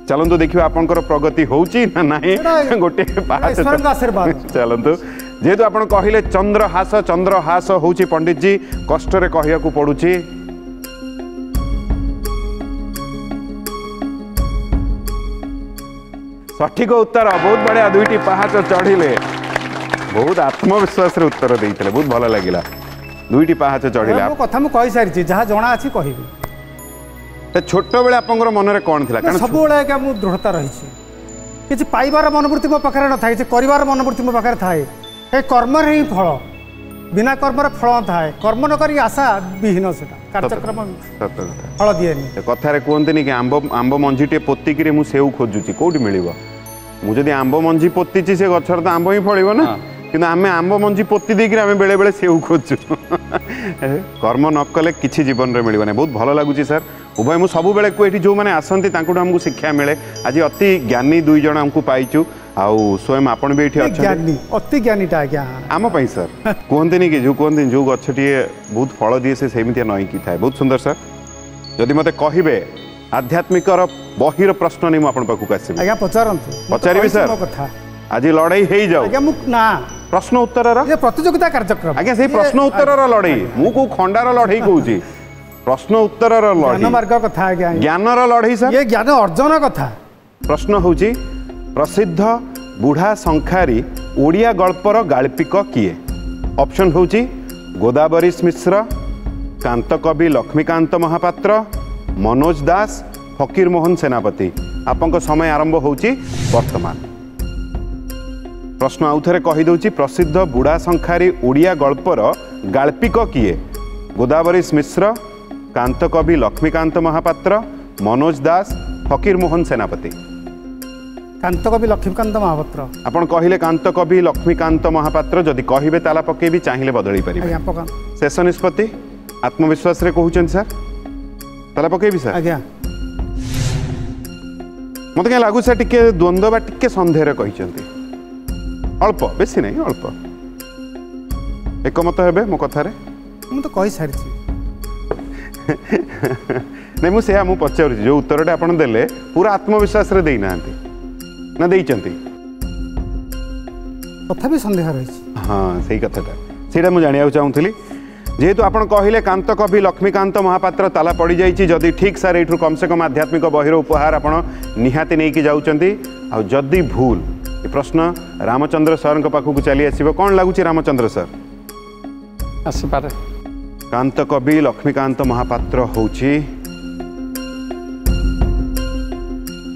चलतु देखिए आपंकर प्रगति होची ना नहीं गोटे चलतु जेहेतु आप कहले चंद्रहास होची पंडित जी कष्ट रे कहया को पड़ुची सठिक उत्तर बहुत बढ़िया दुईटी पहाच चढ़िले बहुत आत्मविश्वास रे उत्तर देते बहुत भल लगिला दुईटी पहाच चढ़िले कथा मुझे कही सारी जहाँ जना अच्छी कहबी छोट बेले आपंकर मन में कौन थी सब क्या दृढ़ता रही किसी पाइबार मनोवृत्ति मो पाखे न थाए कर मनोवृत्ति मो पाखे थाए ए कर्म ही फल बिना कर्म फल थाए कर्म न करी आशा विहीन से कार्यक्रम सत कथा फल दिए कथारे कहते कि आंब मंजीटे पोतिकी मु सेव खोजुची कौटी मिल मुझे आंब मंजी पोतीची से गचर तो आंब ही फल ना कि आम आंब मंजी पोती देकर आम बेले बेले सेव खोजु कर्म न कले किसी जीवन में मिलना बहुत भल लगुच सर उभय मुझे सब बेले ये जो मैंने आसती आमको शिक्षा मिले आज अति ज्ञानी दुई जन आमको पाइचु आउ स्वयं आपण भी ये अति ज्ञानीटा आज्ञा आम सर कहते कि जो कहते जो गछटी बहुत फल दिए से सेमती नईकी थाए बहुत सुंदर सर जदि मते कहिबे आध्यात्मिकर बहिर प्रश्न नहीं मुझे आसबि आज्ञा पचारंतु पचारि सर कथा आज लड़ाई हो जाऊ आज्ञा मु ना प्रश्न उत्तर ये प्रतियोगिता कार्यक्रम आज्ञा से प्रश्न उत्तर लड़ाई मु को खंडार लड़ाई कहूँ प्रश्न उत्तर ज्ञान लड़ाई मार्ग कथा आज्ञा ज्ञानर लड़ाई सर ये ज्ञान अर्जन कथा प्रश्न हूँ प्रसिद्ध बुढ़ा शंखारी ओडिया गल्पर गाल्पिक किए ऑप्शन हूँ गोदावरीश मिश्र कांतकवि लक्ष्मीकांत महापात्र मनोज दास फकीर मोहन सेनापति आपंक समय आरंभ होची वर्तमान प्रश्न आउ थे कहीदे प्रसिद्ध बुढ़ा शंखारी ओडिया गल्पर गाल्पिक किए गोदावरीश मिश्र कांतकवि लक्ष्मीकांत महापात्र मनोज दास फकीर मोहन सेनापति कांतकवि लक्ष्मीकांत महापात्र आपण कहले कांतकवि लक्ष्मीकांत महापात्र जदि कहिबे ताला पकेबी चाहिए बदली पारिबे आज्ञा पका शेष निष्पत्ति आत्मविश्वास रे कहउछन सर ताला पकेबी सर आज्ञा मते क्या लागू सर टिके द्वंद्व बा टिके संदेह रे कहिचंती अल्प बेसी नहीं अल्प एकमत हेबे मो कथा रे मु तो कहि सारी नहीं मुझे मुझे पचार जो उत्तर आपन देले पूरा आत्मविश्वास रे देना ना देइचंती तथापि संदेह रही हाँ सही कथाटा से मुझे जाना चाहूँगी जेहेतु आपन कहले कांतकवि लक्ष्मीकांत महापात्र ताला पड़ जाइए जदि ठीक सर ये कम से कम आध्यात्मिक बहिर उपहार आपड़ निहाती नहीं कि जाउचंती आ जदि भूल ये प्रश्न रामचंद्र सर पाखक चली आसो कौन लगुच रामचंद्र सर आसपारे कांतकवि लक्ष्मीकांत महापात्र होची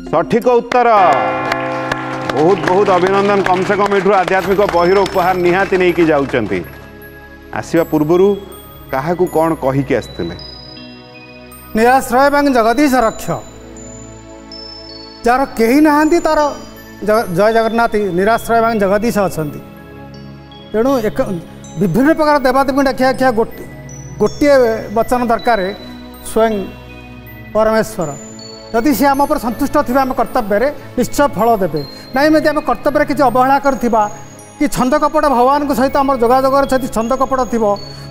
सठिक उत्तर बहुत बहुत अभिनंदन कम से कम ये आध्यात्मिक बहिर उपहार निहाती नहीं कि जाउचंती आसवा पूर्व क्या कौन कहीकि आसते निराश्रय जगदीश रक्ष जार कहीं ना तार जय जगन्नाथ निराश्रय जगदीश अच्छा तेणु एक विभिन्न प्रकार देवादेवी डाकिया आखिया गोटे वचन दरकार स्वयं परमेश्वर जदि सी आम पर संतुष्ट थी आम कर्तव्य निश्चय फल देवे ना एमती आम कर्तव्य किसी अवहेला करथिबा कि छंद कपट भगवान सहित आम जोगाजोगर छथि छंद कपट थी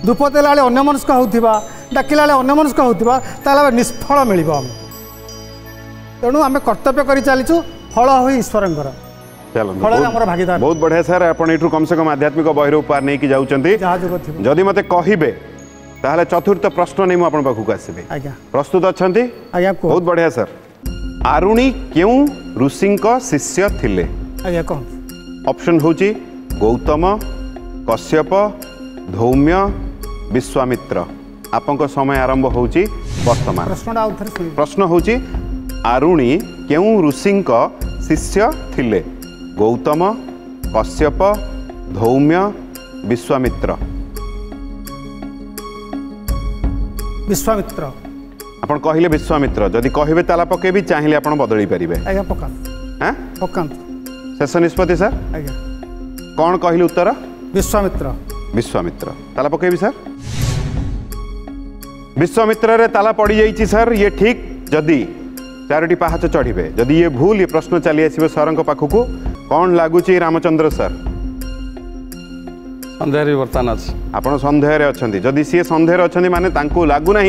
धूप देला अन्यमनस्क होता डाकिला अन्यमनस्क होता निष्फल मिल तेणु आम कर्तव्य कर चलीचु फल हो ईश्वरंकर फल आम भागीदार बहुत बढ़िया सर आप कम से कम आध्यात्मिक बहिर उपहार नहीं कि जाउचंती जदि मते कहिबे ताहले चतुर्थ प्रश्न नहीं मुझे पाखक आसबे प्रस्तुत अच्छा बहुत बढ़िया सर आरुणी क्यों ऋषि शिष्य थिले ऑप्शन होची गौतम कश्यप धौम्य विश्वामित्र आपंक समय आरंभ होची वर्तमान प्रश्न होची आरुणी क्यों ऋषि शिष्य थिले गौतम कश्यप धौम्य विश्वामित्र विश्वामित्र आपण कहले विश्वामित्र जदि कहबे ताला पकेबी चाहिए आपण बदली पारिबे आज्ञा पका हां पका शेष निष्पत्ति सर आज्ञा कौन कहले उत्तर विश्वामित्र विश्वामित्र ताला पकेबी सर विश्वामित्र रे ताला पड़ी जाइए सर ये ठीक जदि चारोटी पहाच चढ़े जदि ये भूल ये प्रश्न चली आसो सर पाखक कौन लगुच रामचंद्र सर संदेह बर्तमान अच्छे आपड़ सन्देह अच्छा जदि सी सन्देह अच्छा माने तांको लगुना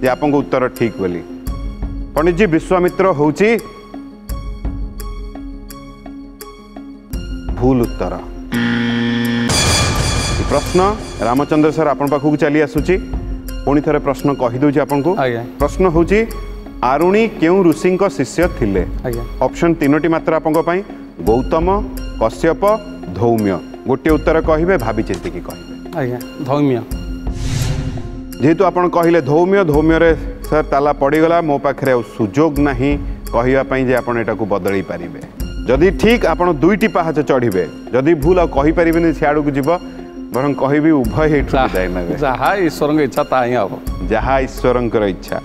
जे आपको उत्तर ठीक बोली पंडित जी विश्वामित्र होची भूल उत्तर प्रश्न रामचंद्र सर आपण पाखक चली आसुची पुणी थे प्रश्न कहीदे आपको प्रश्न होची आरुणी क्यों ऋषि शिष्य थिले ऑप्शन तीनोटी मात्र आपंक गौतम कश्यप धौम्य गोटे उत्तर कहे भाभी चिंती कहे धौम्य जेहेतु आपन कहले धौम्य धौम्य रे सर ताला पड़ीगला मो पाखे सुजोग नहीं कहवाई जे आपन एटा को बदल पारे जदि ठीक आपण दुईटी पहाच चढ़े जदि भूल आ कहि परिबेनी सियाड़ को जीव बरं कहबी उभय हेठु विदाय नेबे जहाँ ईश्वर इच्छा ता ही हम जहाँ ईश्वरंकर इच्छा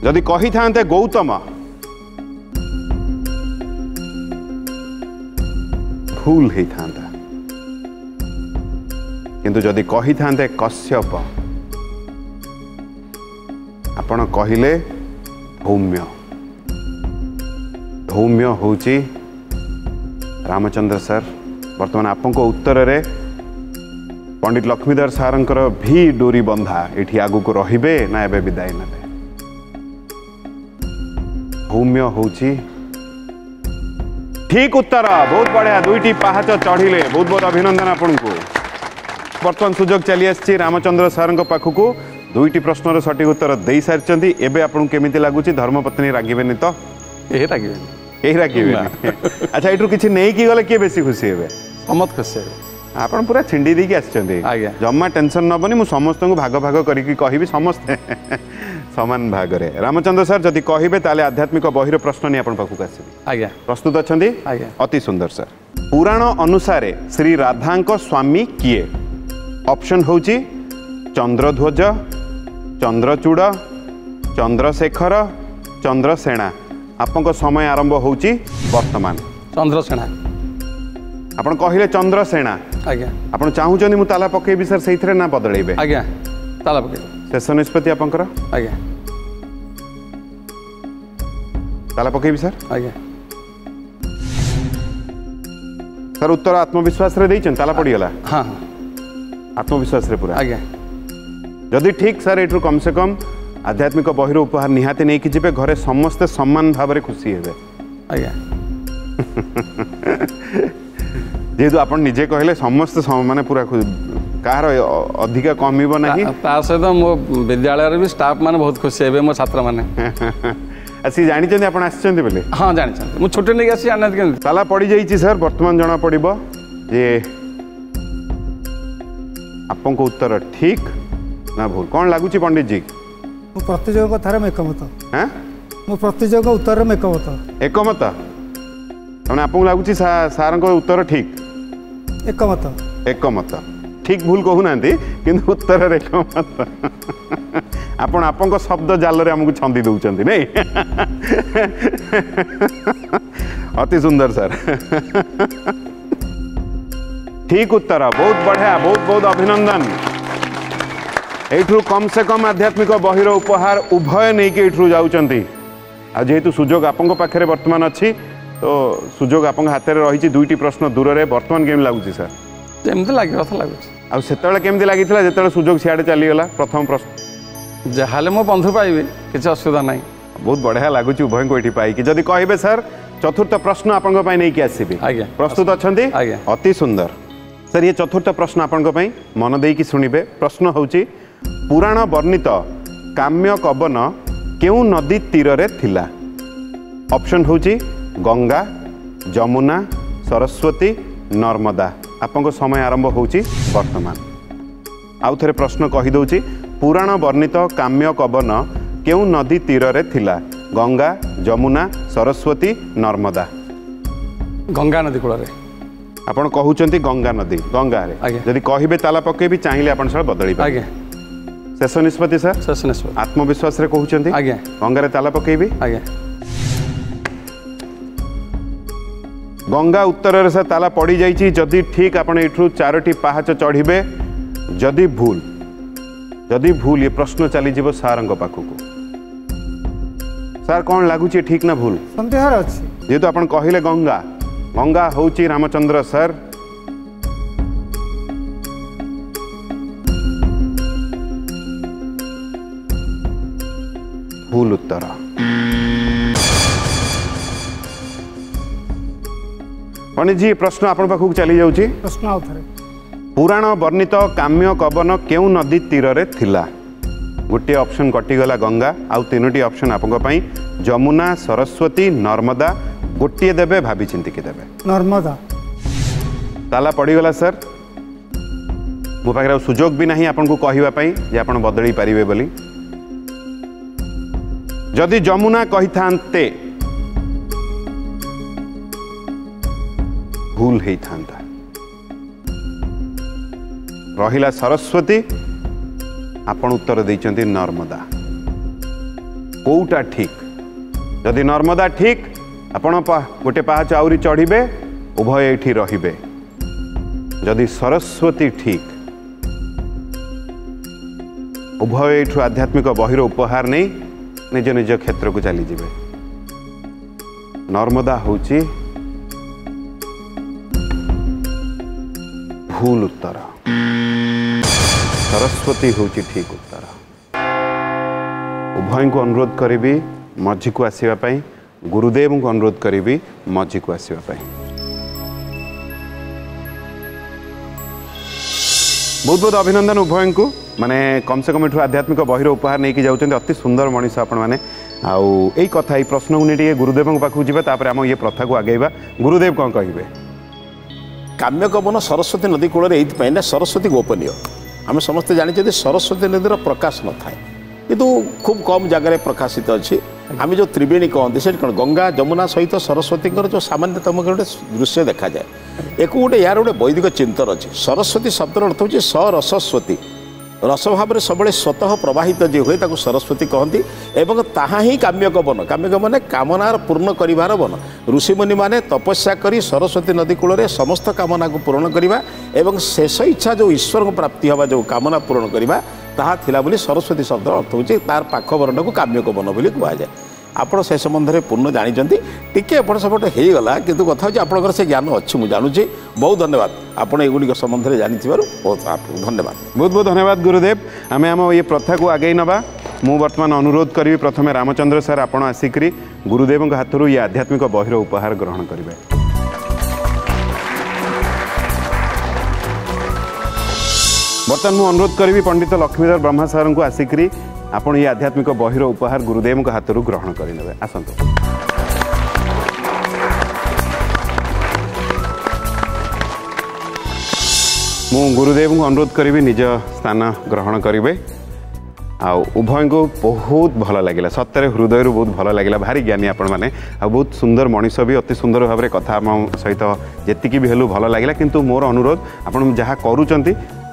जदि कहि थांते गौतम भूल ही थांता किंतु जदि कहि थांते कश्यप आपण कहिले धौम्य धौम्य होची रामचंद्र सर वर्तमान आपन उत्तर रे पंडित लक्ष्मीधर सारंकर भी डोरी बंधा एठी आगु को रहिबे ना एबे विदाय नेबे धौम्य होची ठीक उत्तर बहुत बढ़िया दुईटी पहाच चढ़िले बहुत बहुत अभिनंदन आपन को वर्तमान सुजोग चली आसी रामचंद्र सारंक पाखकू दुईटी प्रश्नर सठिक उत्तर दे सारी एवं आपको केमी लगुच धर्मपत्नी रागिबेनि तो यही रागिबे यही रागिबे अच्छा एठू किछि नहीं की गले किए बेसी खुशी हेबे समत खुशी हेबे आपण पूरा छिंडी दी के आछचंदी आज्ञा जम्मा टेंशन नबनी मु समस्त को भाग भाग करिकि कहिबी समस्त समान भाग रे रामचंद्र सर जदि कहिबे ताले आध्यात्मिक बहिर प्रश्न नि आपण पाखु आसीबी आज्ञा प्रस्तुत अछंदी आज्ञा अति सुंदर सर पुराण अनुसारे श्री राधांको स्वामी किए ऑप्शन होची चंद्रध्वज चंद्रचूड़ चंद्रशेखर चंद्रसेना आपन समय आरंभ होची वर्तमान चंद्रसेना आपण कहिले चंद्रसेना आज्ञा आपण चाहूचंदी मु ताला पकेबी सर सेइथरे ना बदलैबे आज्ञा ताला पके शेष निष्पत्ति आपनकर आज्ञा ताला पकेबी सर आज्ञा सर उत्तर आत्मविश्वास रे दैछन ताला पड़ी गला हाँ आत्मविश्वास रे पूरा आज्ञा जदि ठीक सर एठू कम से कम आध्यात्मिक बहिर उपहार निहाती नहीं कि जिबे घरे समस्ते सम्मान भाव रे खुशी हेबे आज्ञा जेहेतु आपण निजे कहले समस्त माने पूरा कार अधिक कमिबो नहीं ता सहित मो विद्यालय रे भी स्टाफ माने बहुत खुशी हेबे मो छात्र माने असि जानि चंदी आपण आछचंदी बोले हाँ जानी मु छोटे नहीं आसी आना के ताला पड़ी जाइछि सर वर्तमान जना पड़िबो जे आपन को उत्तर ठीक ना भूल कौन लगुच पंडित जी मु प्रतिजोग कथार में एकमत हाँ मु प्रतिजोग उत्तर में एकमत एकमत मैंने आपको लगुच सार उत्तर ठीक एकमत एकमत ठीक भूल कहूना किंतु उत्तर एकमत आपण आपन शब्द जाल आमको छंदी दौरान नहीं अति सुंदर सर ठीक उत्तर बहुत बढ़िया बहुत बहुत अभिनंदन एठू कम से कम आध्यात्मिक बहिर उपहार उभय नहीं कि एठू जाउचंती आ जेहेतु सुजोग आपन पाखे वर्तमान अच्छी तो सुजोग आपन हाथ में रही दुईटी प्रश्न दूर रे वर्तमान केम लगुच सर जेमती लागे कथा लगुच आ सेतेबेले केमती लागिथिला जेतेबेले सुजोग सियाडे चलीगला प्रथम प्रश्न जहाले मो बंधु पाइबे किसी असुविधा नहीं बहुत बढ़िया लगुच उभय को एठी पाई जदि कहबे सर चतुर्थ प्रश्न आपन पई नहीं कि आसीबे आज्ञा प्रस्तुत अछंती आज्ञा अति सुंदर सर ये चतुर्थ प्रश्न आपन पई मन देई कि सुनिबे प्रश्न होची पुराण वर्णित काम्य कवन केउ नदी तीर रे थिला ऑप्शन होची गंगा जमुना सरस्वती नर्मदा आपन समय आरंभ होची वर्तमान आउ थे प्रश्न कही दउची पुराण वर्णित काम्य कवन केउ नदी तीर रे थिला गंगा जमुना सरस्वती नर्मदा गंगा नदी कूल रे आपण कहउचंती गंगा नदी गंगा रे आज्ञा। जदि कहिबे ताला पकेबी चाहिए आपण सर बदली आज्ञा शेष निष्पत्ति सर शेष निष्पत्ति आत्मविश्वास रे कहउचंती आज्ञा गंगा रे ताला पकेबी आज्ञा गंगा उत्तर रे सर ताला पड़ी जाइछि जदि ठीक आपण एठू चारोटी पहाच चढ़िबे जदि भूल ये प्रश्न चली जीव सारंग पाखकू सर कौन लगुच ठीक ना भूल संदेह अच्छी जेहेतु आपण कहले गंगा गंगा होची रामचंद्र सर भूल उत्तर पंडित जी प्रश्न आपण पाखकू चली जाउची प्रश्न आउ थे पुराण वर्णित काम्य कवन केउ नदी तीर रे थिला गोटे ऑप्शन कटिगला गंगा आउ तीनोटी ऑप्शन आपन पई जमुना सरस्वती नर्मदा गोटे देबे भाभी चिंती के देबे नर्मदा ताला पड़ीगला सर मो पाखे सुजोग भी नहीं आपन को कहवा पई जे आपन बदली पारिबे बोली जदि जमुना कही थांते भूल ही था रहिला सरस्वती आपण उत्तर देइचंती नर्मदा कोउटा ठीक जदि नर्मदा ठीक आपण गोटे पाहाच आउरी चढ़िबे उभय एठी रहिबे जदि सरस्वती ठीक उभय एठु आध्यात्मिक बहिर उपहार नहीं निज निज क्षेत्र को चली जिबे नर्मदा होची भूल उत्तर सरस्वती होची ठीक उत्तर उभय को अनुरोध करी मझी को आसवा पाई गुरुदेव को अनुरोध करी मझी को आसवा पाई बहुत बहुत अभिनंदन उभय को माने कम से कम एठू आध्यात्मिक बहिर उपहार नहीं जाऊँ अति सुंदर मनीष आपण मैंने आउ यही कथा ये प्रश्न को नहीं गुरुदेव पाखक जावा आम ये प्रथा को आगेवा गुरुदेव कौन कहे काम्यकवन सरस्वती नदी कूल ये सरस्वती गोपनीय आम समस्ते जानी सरस्वती नदीर प्रकाश न थाए किंतु खूब कम जगह प्रकाशित अच्छी आम जो त्रिवेणी कहते से कौन गंगा जमुना सहित सरस्वती जो सामान्यतम गोटे दृश्य देखा जाए एक गोटे यार गोटे वैदिक चिंतन अच्छी सरस्वती शब्द अर्थ हो सरस्वती रस भाव में सब स्वतः प्रवाहित जी हुए ताको सरस्वती कहती एवं ताहा ही काम्यकवन काम्यकवन कामनार पूर्ण करिवार वन ऋषिमुनि माने तपस्या करी सरस्वती नदी कूल समस्त कामना को पूर्ण करवा एवं शेष इच्छा जो ईश्वर को प्राप्ति हवा जो कामना पूर्ण करवा ताहा थिला बोली सरस्वती शब्द अर्थ होची तार पाख वर्ण को काम्यकवन बोली कहुए आपण से संबंध में पूर्ण जानी टिके एपट सेपट हो गला किंतु कथा हूँ आपंकर से ज्ञान अच्छी मुझे जानुची बहुत धन्यवाद आपण एगुड़िक संबंध में जानी बहुत धन्यवाद बहुत बहुत धन्यवाद गुरुदेव आम आम ये प्रथा को आगे नवा मु वर्तमान अनुरोध करी प्रथमे रामचंद्र सर आपण आसिक गुरुदेव हाथ ये आध्यात्मिक बहिर उपहार ग्रहण करेंगे बर्तमान मु अनुरोध करी पंडित लक्ष्मीधर ब्रह्मा सर को आसिक आपण ये आध्यात्मिक बहिर उपहार गुरुदेव हाथ ग्रहण करेंगे आसतु मु गुरुदेव को अनुरोध करी निज स्थान ग्रहण करेंगे उभय को बहुत भल लगे सत्य हृदय बहुत भल लगे भारी ज्ञानी आपण मैंने बहुत सुंदर मनीष भी अति सुंदर भाव में कथा सहित जी भी हेलु भल लगे किंतु मोर अनुरोध आपण जहाँ करूँच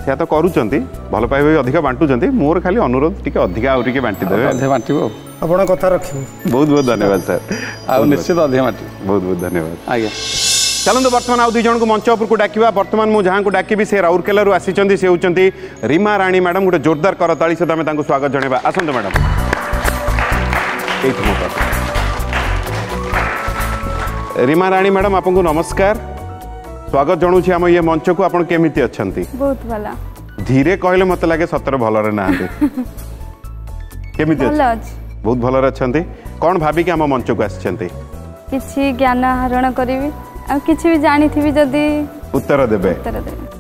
से तो करूँच भल पाइबा अधिक बांटुंट मोर खाली अनुरोध टी अधिक आउ टे बांटी देवे बांटो आपण कथा रखिए बहुत बहुत धन्यवाद सर आ निश्चित अधिक बांट बहुत बहुत धन्यवाद आज्ञा चलते बर्तमान आउ दुई जन को मंच उपरको डाकिबा बर्तमान मु जहाँ को डाकिबी से राउरकेला आसी से होती रीमा राणी मैडम गोटे जोरदार करताली सहित आम स्वागत जनइबा आसतु मैडम रीमा राणी मैडम आपको नमस्कार स्वागत जनाऊँ आम ये मंच को आपन केमिति अछंती बहुत भला धीरे कहले मत लगे सतर भलरे ना केमिति भला अछि बहुत भलरे अछंती कौन भाबी कि आम मंच को आछंती किछि ज्ञान आहरण करिवि आ किछि भी जानी थी जदी उत्तर देबे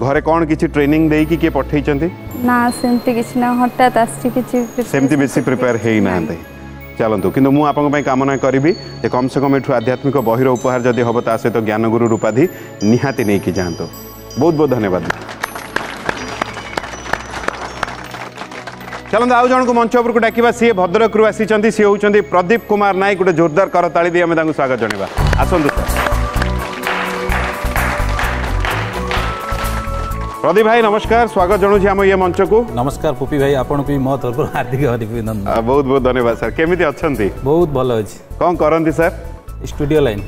घरे कौन किछि ट्रेनिंग देई कि के पठै चंती ना सेमती किछि ना हठात आछि किछि सेमती बेसी प्रिपेयर हेई नांते चलतु किंतु मु आपन पई कामना करिवि जे कम से कम एठु आध्यात्मिक बहिर उपहार जदि हबो ता सहित ज्ञान गुरु रूपाधि निहाती नै कि जानतो बहुत बहुत धन्यवाद चलते आउ जन को मंच उपरको डाकिबा सी भद्रक रु आसी सी होउचंती प्रदीप कुमार नायक गोटे जोरदार करताली दी आम स्वागत जनइबा आसतु सर प्रदीप भाई नमस्कार स्वागत जनाऊँ आम ये मंच को नमस्कार पुपी भाई आपन भी मो तरफ हार्दिक अभिनंदन बहुत बहुत धन्यवाद सर केमिति अछंती बहुत भल अछि कौन करंती सर स्टूडियो लाइन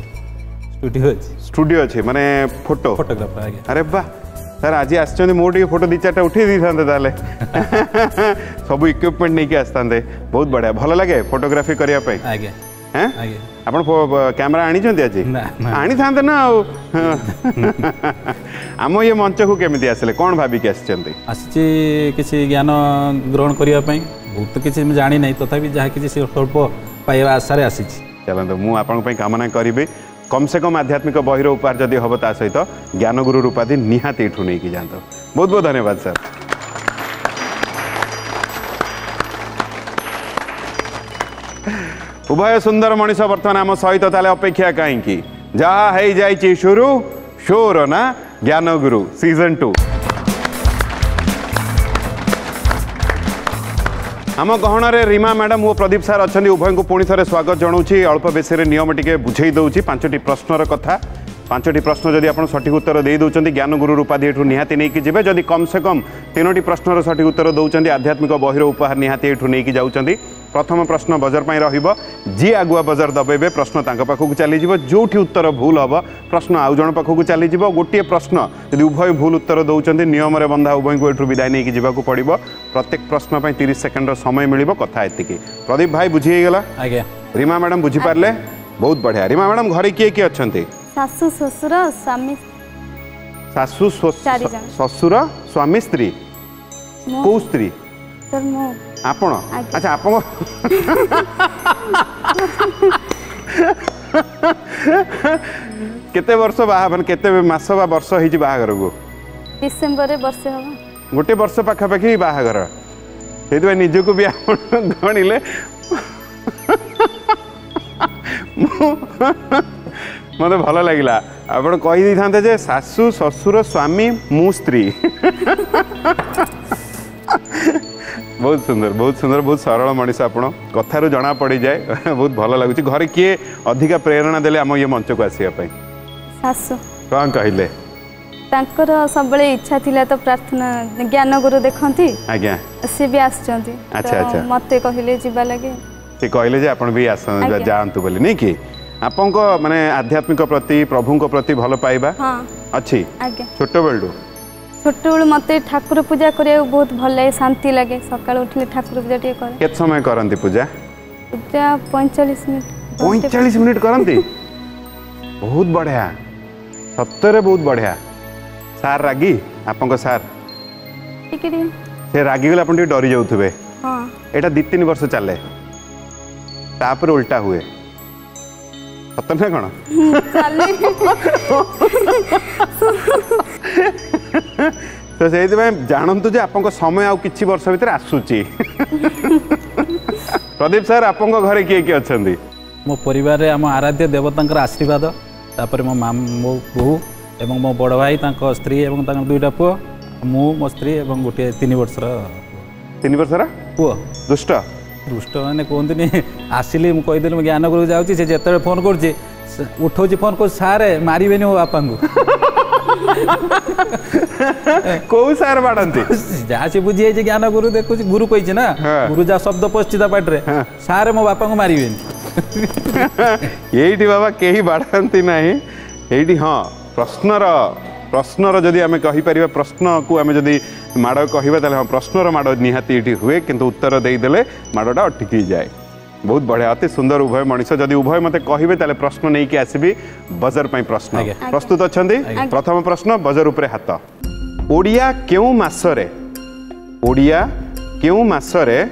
स्टूडियो अच्छे माने फोटो फोटोग्राफर आगे अरे वाह सर आज आसचंदी मोर टी फोटो दी चार्टा उठे दी थांते ताले सब इक्विपमेंट नहीं के आस्तांते बहुत बढ़िया भल लगे फोटोग्राफी करिया पे आगे हैं आगे आपण कैमरा आनी चंती आज ना, ना। आनी थांते ना आम ये मंच को केमिति आसले कौन भाबी के आसचंती आसी किसी ज्ञान ग्रहण करिया पई बहुत किसी जानी नहीं तथापि जहाँ किसी स्वल्प पाइबा आशा रे आसी चलते मु आपन पई कामना करिबे कम से कम आध्यात्मिक बहिर उपहार जदि हम ता सहित ज्ञान गुरु रूपाधि निहाती एठू नहीं कि जानतो बहुत बहुत धन्यवाद सर उभय सुंदर मनीष बर्तमान आम सहित ताले अपेक्षा कहीं जहा है जाइए शुरू शोर ना ज्ञान गुरु सीजन 2 आम गहन रीमा मैडम और प्रदीप सार अच्छा उभय को पुणी थे स्वागत जनाऊँ अल्प बेसी नियम टी बुझे दौर 5टी प्रश्नर कथा पांचटी प्रश्न जदि आप सठिक उत्तर दे दौरान ज्ञान गुरु उपाधि एठू निहाती नहीं जीवे जदि कम से कम 3टी प्रश्नर सठिक उत्तर दौरान आध्यात्मिक बहिर उपहार निहाती एठू नहीं जाऊँगी। प्रथम प्रश्न बजर पर जी आगुआ बजर दबेबे प्रश्न तांको पाखक चलीज जो उत्तर भूल हम प्रश्न आउ जन पाखक चलीज गोटे प्रश्न यदि उभय भूल उत्तर दौरान नियम बंधा उभय को एठू विदाय नहीं जावाक पड़ो। प्रत्येक प्रश्न पर 30 सेकेंड समय मिल कथा एति। प्रदीप भाई बुझीगला आज्ञा रीमा मैडम बुझीपारे बहुत बढ़िया। रीमा मैडम घरे किए किए अच्छा शाशु शशुर स्वामी शाशु चारि जन। शशुर स्वामी स्त्री को स्त्री सर मो आपण आज्ञा। अच्छा आपण केते वर्ष बाहा मान केते मास बा वर्ष हिची बाहागर को डिसेंबर रे वर्षे हवा गोटे वर्ष पाखापाखि बाहागर से निजको भी आपण गणिले मत भल लगिला आपण कही था जे शाशु शशुर स्वामी मु स्त्री बहुत सुंदर बहुत सरल मनीष आपण कथार जना पड़ जाए बहुत भल लगुच। घरे किए अधिका प्रेरणा देले आम ये मंच को आसिया शाशु कौन कहले तांकर सब इच्छा थिला तो प्रार्थना ज्ञान गुरु देखती आज्ञा सी भी आसचंती अच्छा अच्छा मते कहले जिबा लगे से कहले जे आपण भी आस जातु बोली नहीं कि आपन माने आध्यात्मिक प्रति प्रभु प्रति भल पाइबा हाँ अच्छी आज्ञा। छोट बेलू छोट बेलू मते ठाकुर पूजा करिया बहुत भल लगे शांति लगे सकाळ उठले ठाकुर पूजा टे करे केत समय करंती पूजा पूजा 45 मिनिट 45 मिनिट करंती बहुत बढ़िया सत्तरे बहुत बढ़िया। सार रागी आपन सार टिके से रागी गले अपन डरी जाउथबे हाँ एटा 2-3 वर्ष चले तापर उल्टा हुए सत ना कौन चले तो से जानतु जे आपन समय आउ किछि वर्ष भीतर आसुची। प्रदीप सर आपन घरे किए किए अछंती मो परिवार रे आम आराध्य देवतांकर आशीर्वाद तापर मो मो बहू एवं मो बड़ भाई तांको स्त्री एवं तांको दुईटा पुओ मु मो स्त्री एवं गोटे 3 वर्षर 3 वर्षर पुओ दुष्ट दुष्ट मैंने कहते आसिली मुझे कहीदेली मुझे ज्ञान गुरु जाऊँगी से जिते फोन कर उठाऊँ फोन कर सारे मारे मो बापा को सार बाड़ती जहाँ से बुझी जाइए ज्ञान गुरु देखु गुरु कही ना गुरु जहाँ शब्द पश्चिता पाटे सारे मो बापा को मारे ये बाबा कहीं बाड़ती ना ये हाँ प्रश्नर जदि आम कहीपर प्रश्न को आम जदि माड़ कह हाँ प्रश्नर माड़ निहाती ये हुए किंतु उत्तर देदेले माड़टा अटकी जाए। बहुत बढ़िया अति सुंदर उभय मनीष जदि उभय मत कहे ताले प्रश्न नहीं कि आसबि बजर पई प्रश्न प्रस्तुत अछंती। प्रथम प्रश्न बजर उपरे हाथ ओडिया केउ मासरे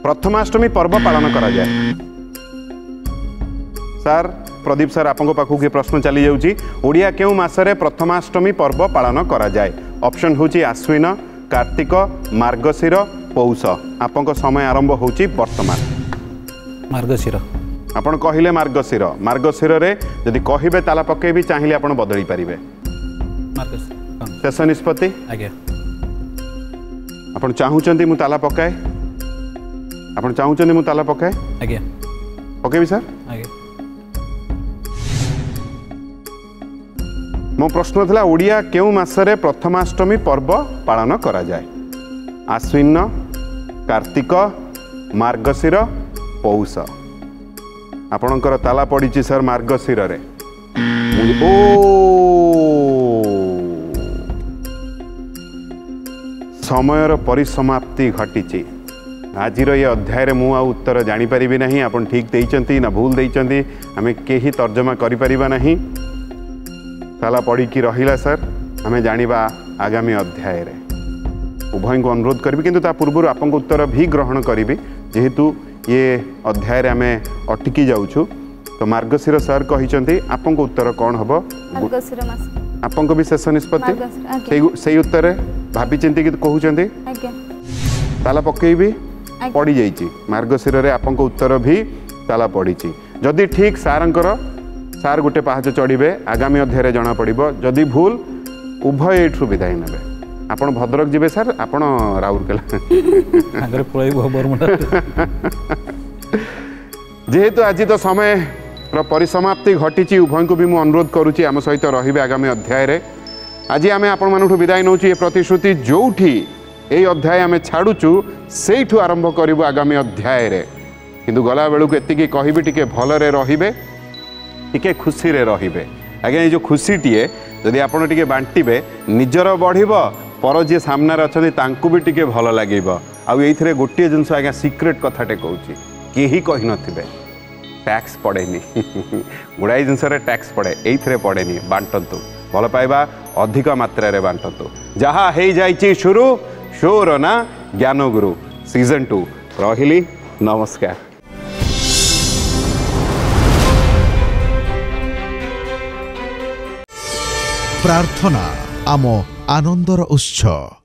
प्रथमाष्टमी पर्व पालन करा जाए सर प्रदीप सर आपको पाखु के प्रश्न चली जाउची ओडिया केउ मासरे प्रथमाष्टमी पर्व पालन करा जाए ऑप्शन होची आश्विन कार्तिक मार्गशीर पौष आपन समय आरंभ होची वर्तमान मार्गशीर आपण कहिले मार्गशीर रे यदि कहिबे ताला पकेबी चाहिए आपण बदली पारिबे मार्गशीर शेष निष्पत्ति आज्ञा आपण चाहूचंती मु ताला पकाए आपण चाहूचंती मु ताला पकाए आज्ञा पकेबी सर आज्ञा मो प्रश्न था ओडिया केउ मासरे प्रथमाष्टमी पर्व पालन करा जाए आश्विन कार्तिक मार्गशीर पौष आपणकर ताला पड़ी सर मार्गशीर रे ओ समयर परिसमाप्ति घटी आज ये अध्याय रे मु उत्तर जानी परिबी नहीं आपण ठीक देइचंती ना भूल देइचंती आमे केही तर्जमा करि परिबा नहीं ताला पड़ी रहिला सर आमे जानिबा आगामी अध्याय रे उभय को अनुरोध करी किंतु ता पूर्व आपन उत्तर भी ग्रहण करी जेहेतु ये अध्याय रे आमे अटकी जाउछु तो मार्गशीर सर कहिचंती आपन उत्तर कौन हबो मार्गशीर मास आपन को भी शेष निष्पत्ति से उत्तर रे भाबी चिंती कि कहउचंती आज्ञा ताला पकेबी पड़ी जाइए मार्गशीर रे आपन उत्तर भी ताला पड़ी जदि ठीक सारंकर सार गोटे पाहाच चढ़े आगामी अध्याय जना पड़ो जदि भूल उभय एठू विदाय ने आपण भद्रक जीवे सर आपण राउरकेला जेहेतु आज तो समय परिसमाप्ति घटी उभय को भी मुझे अनुरोध करुँची आम सहित रे आगामी अध्याय आज आम आपण विदाय नौ ये प्रतिश्रुति जो ये अध्याय आम छाड़ुचु से आरंभ करूँ आगामी अध्याय किंतु गला बेलू एति कहबी टिके भलरे रहिबे टिके खुशी रे रहिबे आज्ञा ये जो खुशीटीए जदि आपड़ टिके बांटिबे निजर बढ़िब पर जी सामने अच्छा तांकु भी टिके भल लगे आउ गोटे जिनस आज्ञा सिक्रेट कथाटे कहूँ केही कही नथिबे टैक्स पड़ेनी गुड़ाई जिनस टैक्स पड़े ये पड़ेनी बांटतु भल पाइबा अधिक मात्रा रे बांटतु जहाँ हो जाइए शुरू शोर ना ज्ञान गुरु सीजन 2 रहिली नमस्कार। प्रार्थना आम आनंदर उत्सव।